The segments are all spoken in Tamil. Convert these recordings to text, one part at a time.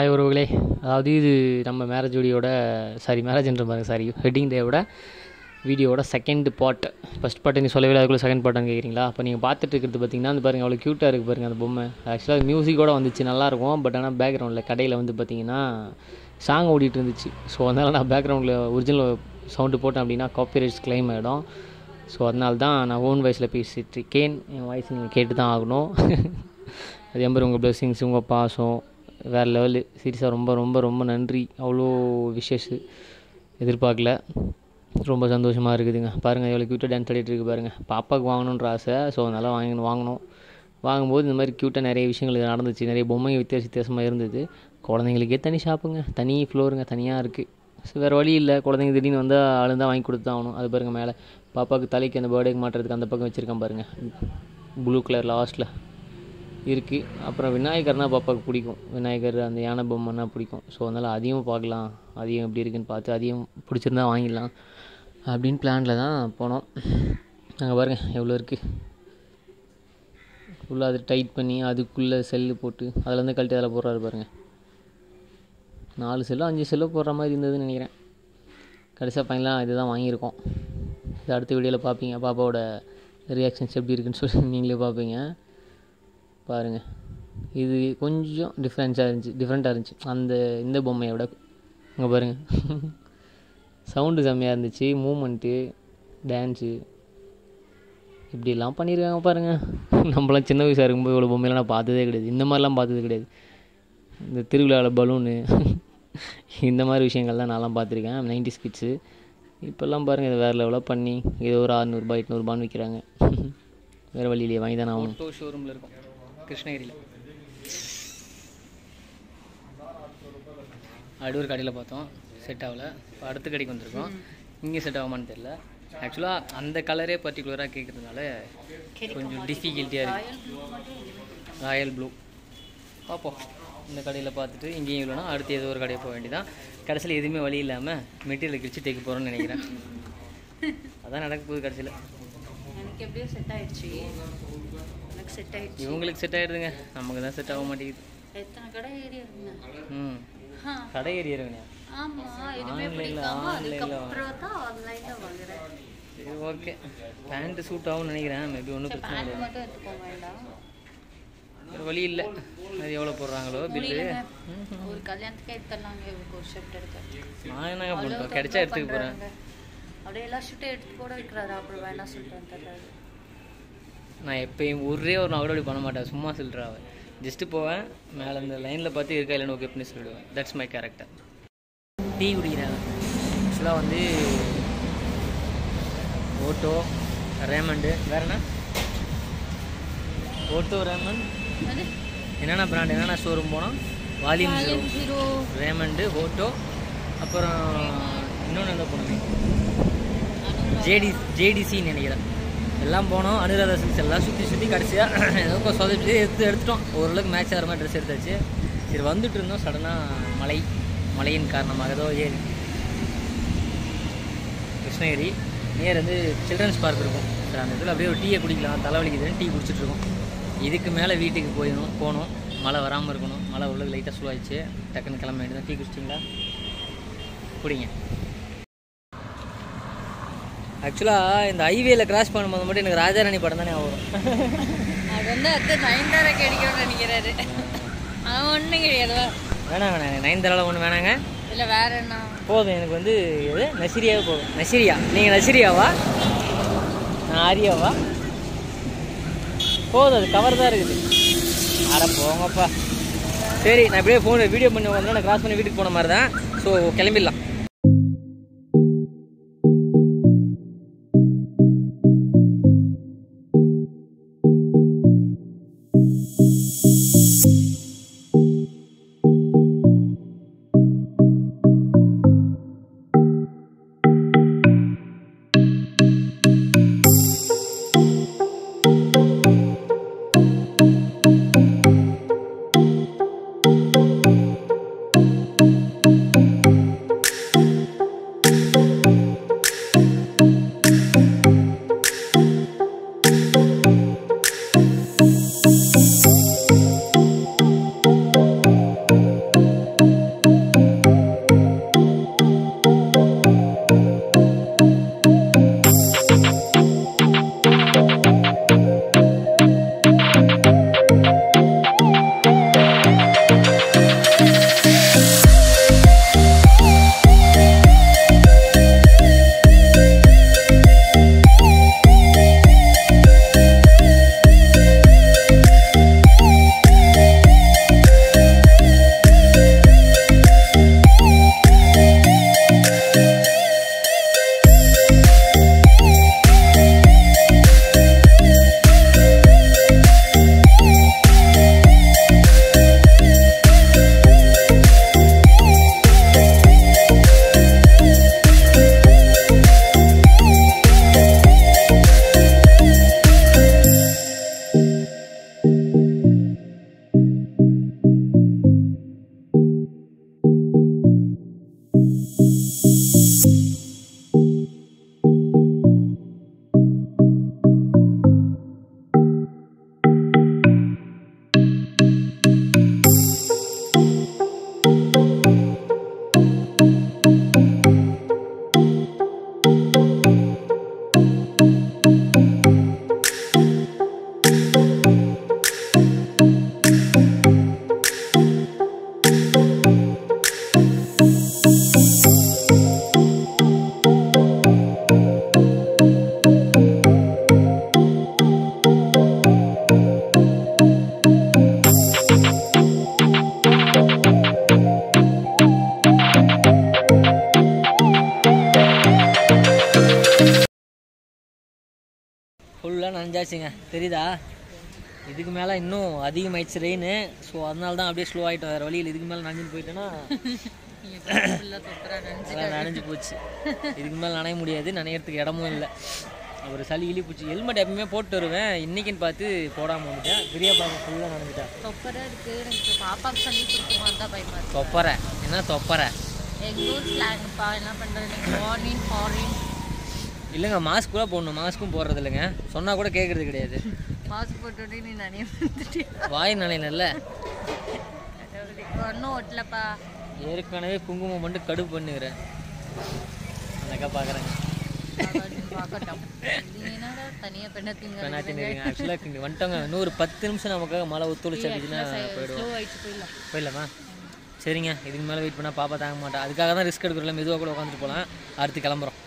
ஹாய் உறவுகளே, அதாவது இது நம்ம மேரேஜோட மேரேஜ்ன்ற பாருங்க வெட்டிங் டேவோட வீடியோவோட செகண்ட் பார்ட். ஃபஸ்ட் பார்ட் நீ சொல்லவே அதுக்குள்ளே செகண்ட் பார்ட்டான்னு கேட்குறீங்களா? அப்போ நீங்கள் பார்த்துட்டு இருக்கிறது பார்த்தீங்கன்னா அந்த பாருங்கள் அவ்வளோ க்யூட்டாக இருக்குது பாருங்கள் அந்த பொம்மை. ஆக்சுவலாக மியூசிக்கோடு வந்துச்சு, நல்லாயிருக்கும். பட் ஆனால் பேக்ரவுண்டில் கடையில் வந்து பார்த்தீங்கன்னா சாங் ஓடிட்டு இருந்துச்சு. ஸோ அதனால் நான் பேக்ரவுண்டில் ஒரிஜினல் சவுண்டு போட்டேன் அப்படின்னா காப்பிரைட்ஸ் கிளைம் ஆகிடும். ஸோ அதனால தான் நான் ஓன் வாய்ஸில் பேசிட்டுருக்கேன். என் வாய்ஸ் நீங்கள் கேட்டு தான் ஆகணும். அதே மாதிரி உங்கள் பிளெஸிங்ஸ், உங்கள் பாசம் வேறு லெவலு. சீரியஸாக ரொம்ப ரொம்ப ரொம்ப நன்றி. அவ்வளோ விஷஸ் எதிர்பார்க்கல, ரொம்ப சந்தோஷமாக இருக்குதுங்க. பாருங்கள் எவ்வளோ க்யூட்டாக டான்ஸ் ஆடிட்டு இருக்குது பாருங்கள். பாப்பாவுக்கு வாங்கணுன்ற ஆசை. ஸோ அதனால் வாங்கணும். வாங்கும்போது இந்த மாதிரி க்யூட்டாக நிறைய விஷயங்கள் இது நடந்துச்சு. நிறைய பொம்மைங்க வித்தியாசமாக இருந்தது. குழந்தைங்களுக்கே தனி ஷாப்புங்க, தனி ஃப்ளோருங்க, தனியாக இருக்குது. ஸோ வேறு வழி இல்லை, குழந்தைங்க திடீர்னு வந்தால் ஆளுந்தான் வாங்கி கொடுத்து தான் ஆகணும். அது பாருங்கள் மேலே பாப்பாவுக்கு தலைக்கு அந்த பர்த்டேக்கு மாட்டுறதுக்கு அந்த பக்கம் வச்சுருக்கேன் பாருங்கள், ப்ளூ கலர் லாஸ்ட்டில் இருக்குது. அப்புறம் விநாயகர்னால் பாப்பாவுக்கு பிடிக்கும். விநாயகர் அந்த யானை பொம்மைன்னா பிடிக்கும். ஸோ அதனால் அதையும் பார்க்கலாம், அதையும் எப்படி இருக்குன்னு பார்த்து அதையும் பிடிச்சிருந்தா வாங்கிடலாம் அப்படின்னு பிளானில் தான் போனோம். நாங்கள் பாருங்கள் எவ்வளோ இருக்குது. ஃபுல்லாக அது டைட் பண்ணி அதுக்குள்ளே செல்லு போட்டு அதில் கழட்டி அதில் போடுறாரு பாருங்கள். 4 செல்லோ 5 செல்லோ போடுற மாதிரி இருந்ததுன்னு நினைக்கிறேன். கடைசியாக ஃபைனலாக இது தான் வாங்கியிருக்கோம். இது அடுத்த வீடியோவில் பார்ப்பீங்க. பாப்பாவோட ரியாக்ஷன்ஸ் எப்படி இருக்குன்னு சொல்லி நீங்களே பார்ப்பீங்க. பாருங்கள், இது கொஞ்சம் டிஃப்ரெண்ட்டாக இருந்துச்சு அந்த இந்த பொம்மையை விட. அங்கே பாருங்கள் சவுண்டு செம்மையாக இருந்துச்சு, மூமெண்ட்டு, டான்ஸு இப்படிலாம் பண்ணியிருக்காங்க பாருங்கள். நம்மளாம் சின்ன வயசாக இருக்கும்போது இவ்வளோ பொம்மையெல்லாம் நான் பார்த்ததே கிடையாது. இந்த மாதிரிலாம் பார்த்தது கிடையாது. இந்த திருவிழாவில் பலூனு இந்த மாதிரி விஷயங்கள் தான் நான்லாம் பார்த்துருக்கேன் 90s கிட்ஸு. இப்போல்லாம் பாருங்கள் இதை வேறு லெவலாக பண்ணி ஏதோ ஒரு 600 800 விற்கிறாங்க. வேறு வழியிலேயே வாங்கி தானே ஆகணும். Otto ஷோரூமில் இருக்கும் கிருஷ்ணகிரியில். அப்படி ஒரு கடையில் பார்த்தோம், செட் ஆகலை. இப்போ அடுத்த கடைக்கு வந்திருக்கோம். இங்கே செட் ஆகுமான்னு தெரில. ஆக்சுவலாக அந்த கலரே பர்டிகுலராக கேட்குறதுனால கொஞ்சம் டிஃபிகல்ட்டியாக இருக்குது. ராயல் ப்ளூ பார்ப்போம். இந்த கடையில் பார்த்துட்டு இங்கேயும் இல்லைனா அடுத்து ஏதோ ஒரு கடையை போக வேண்டியதான். கடைசியில் எதுவுமே வழி இல்லாமல் மெட்டீரியல் கிழிச்சு தைக்க போகிறோன்னு நினைக்கிறேன். அதான் நடக்க போகுது கடைசியில். எனக்கு எப்படியோ செட் ஆகிடுச்சு. எனக்கு செட் ஆகிடுச்சு. இவங்களுக்கு செட் ஆகிடுதுங்க, நமக்கு தான் செட் ஆக மாட்டேங்குது. எத்தனை கடை ஏறி இருங்க. கடை ஏறி இருங்க. சரி ஓகே, பேண்ட்டு சூட் ஆகும்னு நினைக்கிறேன். மேபி ஒன்றும் பிரச்சனை இல்லை, வேறு வழி இல்லை. அது எவ்வளோ போடுறாங்களோ பில்லு. ஒரு கல்யாணத்துக்கே எடுத்துடலாங்க. ஒரு ஷர்ட் எடுத்து நான் என்னங்க பண்ணுறேன், கிடைச்சா எடுத்துக்க போகிறேன். அப்படியே எல்லா ஷர்ட்டும் எடுத்து கூட வைக்கிறாரு. அப்புறம் வேணாம் சொல்லிட்டு வந்துடுறாரு. நான் எப்பயும் ஒரே ஒரு நாள் அப்படி பண்ண மாட்டேன், சும்மா சொல்கிறான். ஜஸ்ட்டு போவேன், மேலே அந்த லைனில் பார்த்து இருக்கா இல்லைன்னு ஓகே பண்ணி சொல்லிவிடுவேன். That's my character. டீ குடிக்கிறாங்க. ஆக்சுவலாக வந்து ஓட்டோ, ரேமண்டு, வேறுண்ணா ஓட்டோ, ரேமண்ட், என்னென்ன பிராண்ட் என்னென்ன ஷோரூம் போனோம்? வால்யூம் 0, ரேமண்டு, ஓட்டோ, அப்புறம் இன்னொன்று எங்கே போனோமே ஜேடிசின்னு நினைக்கிறேன். எல்லாம் போனோம். அனுராதா சில்க்ஸ் எல்லாம் சுற்றி கடைசியாக ஏதோ சொதப்பி எடுத்துட்டோம். ஓரளவுக்கு மேட்ச் ஆகிற மாதிரி ட்ரெஸ் எடுத்தாச்சு. சரி வந்துட்டு இருந்தோம், சடனாக மழையின் காரணமாக ஏதோ ஏறி கிருஷ்ணகிரி நியர் வந்து சில்ட்ரன்ஸ் பார்க் இருக்கும். சரி அந்த இதில் அப்படியே ஒரு டீயை குடிக்கலாம், தலைவலிக்குதுன்னு டீ குடிச்சிட்ருக்கோம். இதுக்கு மேலே வீட்டுக்கு போகணும். மழை வராமல் இருக்கணும். மழை உள்ளது லைட்டாக ஸ்லோவாகிடுச்சு, டக்குன்னு கிளம்ப வேண்டியதான். டீ குடிச்சிட்டிங்களா? குடிங்க. ஆக்சுவலாக இந்த ஹைவேல கிராஸ் பண்ணும்போது மட்டும் எனக்கு ராஜாராணி படம் தானே வரும். அது வந்து அது 9 கிடைக்கும்னு நினைக்கிறாரு. அவன் ஒன்றும் கிடையாது. வேணாம் நயன்தாரால ஒன்று வேணாங்க. இல்லை வேற என்ன போதும் எனக்கு வந்து எது நசிரியாவே போதும். நசிரியா, நீங்கள் நசிரியாவா? நான் ஆரியாவா? போதும், அது கவர் தான் இருக்குது. அட போங்கப்பா. சரி நான் இப்படியே வீடியோ பண்ணி உட்காந்து நான் கிராஸ் பண்ணி வீட்டுக்கு போன மாதிரி தான். ஸோ கிளம்பிடலாம். ஃபுல்லாக நனைஞ்சாச்சுங்க தெரியுதா. இதுக்கு மேலே இன்னும் அதிகமாகிடுச்சு ரெயின். ஸோ அதனால தான் அப்படியே ஸ்லோ ஆகிட்டோம். வேறு வழியில் இதுக்கு மேலே நனைஞ்சிட்டு போயிட்டேன்னா நனைஞ்சு போச்சு. இதுக்கு மேலே நனைய முடியாது, நனையறதுக்கு இடமும் இல்லை. ஒரு சளி இழி பூச்சி. ஹெல்மெட் எப்பவுமே போட்டு வருவேன், இன்னைக்குன்னு பார்த்து போடாமல் வந்துட்டேன். பெரிய பாப்பா ஃபுல்லாக நனைஞ்சிட்டேன். தொப்பரை இருக்குது எனக்கு. பாப்பாவுக்கு சளி பிடிக்குமா தான் பயமா இருக்கு. தொப்பரை என்ன தொப்பரை? எங்கள் ஊர் ஸ்லாங்ப்பா. என்ன பண்ணுறது? மார்னிங் ஃபாரின் இல்லைங்க, மாஸ்க் கூட போடணும். மாஸ்க்கும் போடுறது இல்லைங்க, சொன்னால் கூட கேட்குறது கிடையாது. மாஸ்க் போட்டு நீ நனைய வாய் நனையில ஒன்றும் ஒட்டலப்பா. ஏற்கனவே குங்குமம் மட்டும் கடுப்பு பண்ணுகிறேன். அக்கா பார்க்குறேங்க. ஆக்சுவலாக வந்துட்டோங்க. இன்னும் ஒரு 10 நிமிஷம் நமக்காக மழை ஒத்துழைச்சு அப்படின்னா போயிடலாமா? சரிங்க, இதுக்கு மேலே வெயிட் பண்ணால் பாப்பா தாங்க மாட்டேன். அதுக்காக தான் ரிஸ்க் எடுக்கிறோம். மெதுவாக கூட உட்காந்துட்டு போகலாம். அடுத்து கிளம்புறோம்.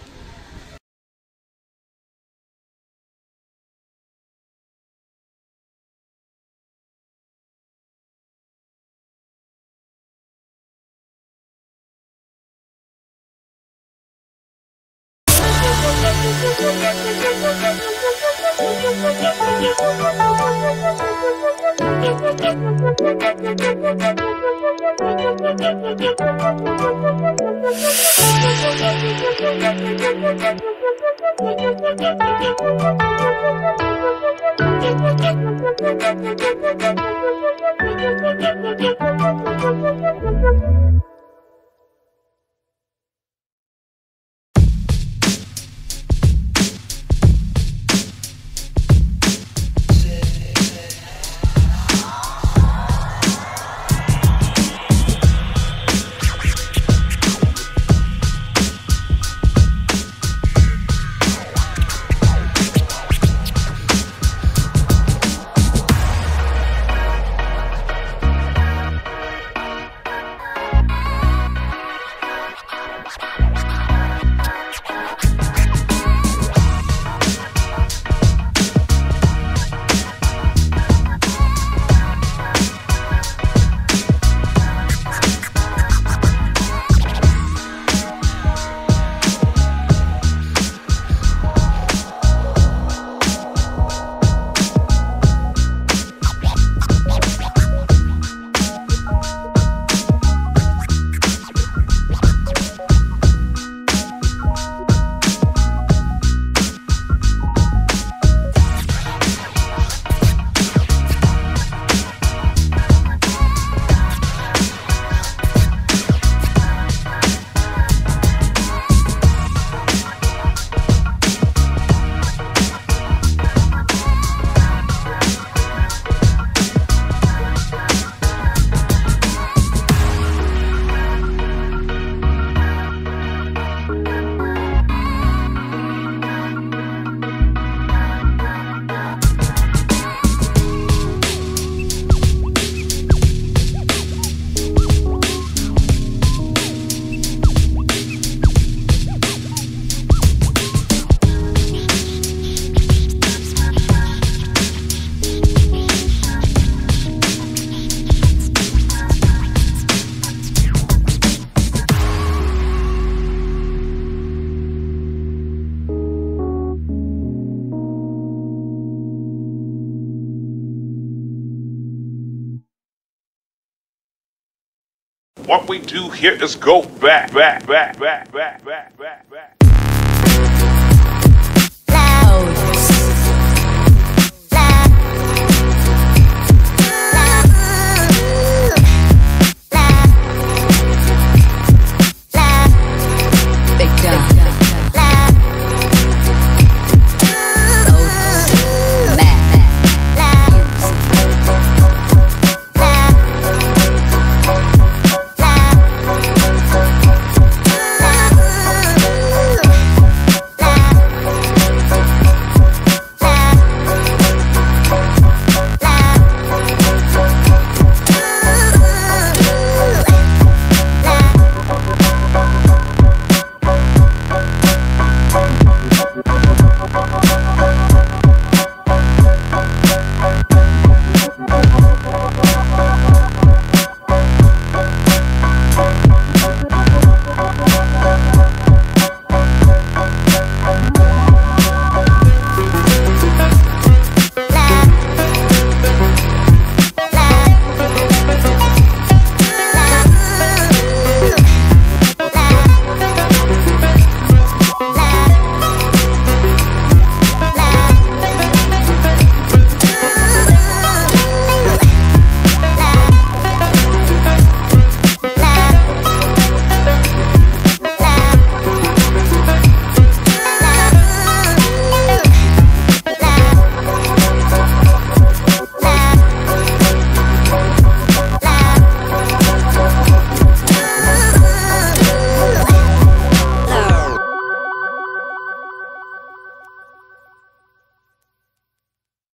What we do here is go back.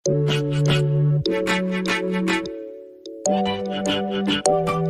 Thank you.